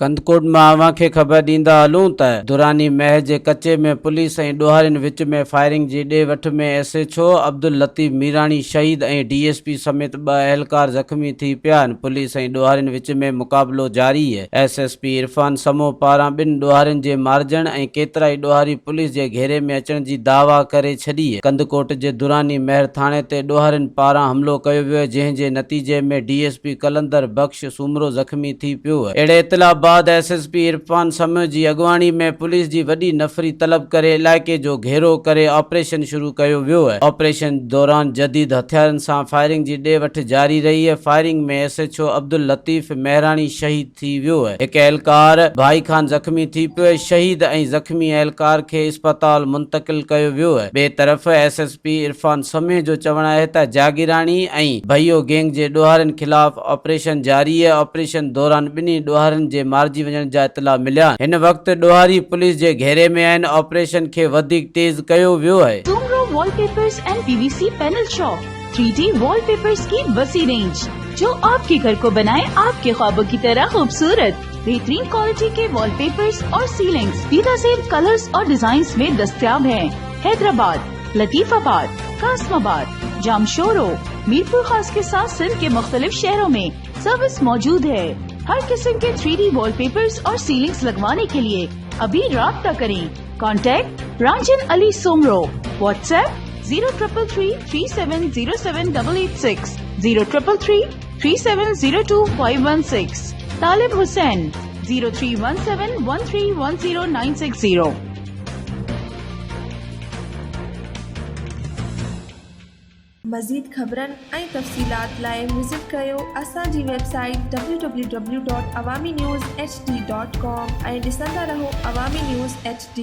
कंदकोट में अवां खे ख़बर ॾींदा हलूं त दुरानी महल जे कचे में पुलिस ऐं ॾोहारियुनि विच में फायरिंग जी ॾे वठ में एसएचओ अब्दुल लतीफ़ मीराणी शहीद ऐं डीएसपी समेत 2 अहलकार ज़ख़्मी थी पिया आहिनि। पुलिस ऐं ॾोहारियुनि विच में मुक़ाबिलो जारी है। एसएसपी इरफान समूह पारां 2 ॾोहारियुनि जे मारिजण ऐं केतिराई ॾोहारी पुलिस जे घेरे में अचण जी दावा करे छॾी है। कंदकोट जे दुरानी महल थाणे ते ॾोहारियुनि पारां हमलो कयो वियो, जंहिं जे नतीजे में डीएसपी कलंदर बख्श सूमरो ज़ख़्मी थी पियो है। अहिड़े इतला बाद एसएसपी इरफान समूह जी अॻुवाणी में पुलिस जी वॾी नफ़री तलब करे इलाइक़े जो घेरो करे ऑपरेशन शुरू कयो वियो है। ऑपरेशन दौरान जदीद हथियारनि सां फायरिंग जी ॾे वठ जारी रही है। फायरिंग में एसएचओ अब्दुल लतीफ़ मेहराणी शहीद थी वियो है। हिकु अहलकार भाई खान ज़ख़्मी थी पियो है। शहीद ऐं ज़ख़्मी अहलकार खे अस्पताल मुंतकिल कयो वियो है। ॿिए तरफ़ एसएसपी इरफान समूह जो चवणु आहे त जागीराणी ऐं भइयो गैंग जे ॾोहारियुनि खिलाफ़ ऑपरेशन जारी है। ऑपरेशन दौरान 2 ॾोहारियुनि जे मारिजी वञण जा इतला मिलिया। हिन वक़्तु ॾोहारी पुलिस जे घेरे में आहिनि। ऑपरेशन खे वधीक तेज कयो वियो है। Soomro wallpapers and PVC panel shop 3D wallpapers की वसी रेंज जो आपके घर को बनाए आपके ख्वाबों की तरह खूबसूरत। बेहतरीन क्वालिटी के वॉलपेपर्स और सीलिंग्स बेहतरीन कलर्स और डिजाइन्स में दस्तयाब हैं। हैदराबाद, लतीफाबाद, कासमाबाद, जामशोरो, मीरपुर खास के साथ सिंध के मुख्तलिफ शहरों में सर्विस मौजूद है। हर किस्म के 3D वॉलपेपर्स और सीलिंग्स लगवाने के लिए अभी राब्ता करें। कॉन्टैक्ट रंजन अली सोमरो। व्हाट्सएप 0333370786 03333702 तालिब हुसैन 0317131096 मज़ीद ख़बरनि ऐं तफ़सीलात लाइ विज़िट कयो असांजी वेबसाइट www.awamiNewsHD.com ऐं ॾिसंदा रहो अवामी न्यूज़ HD।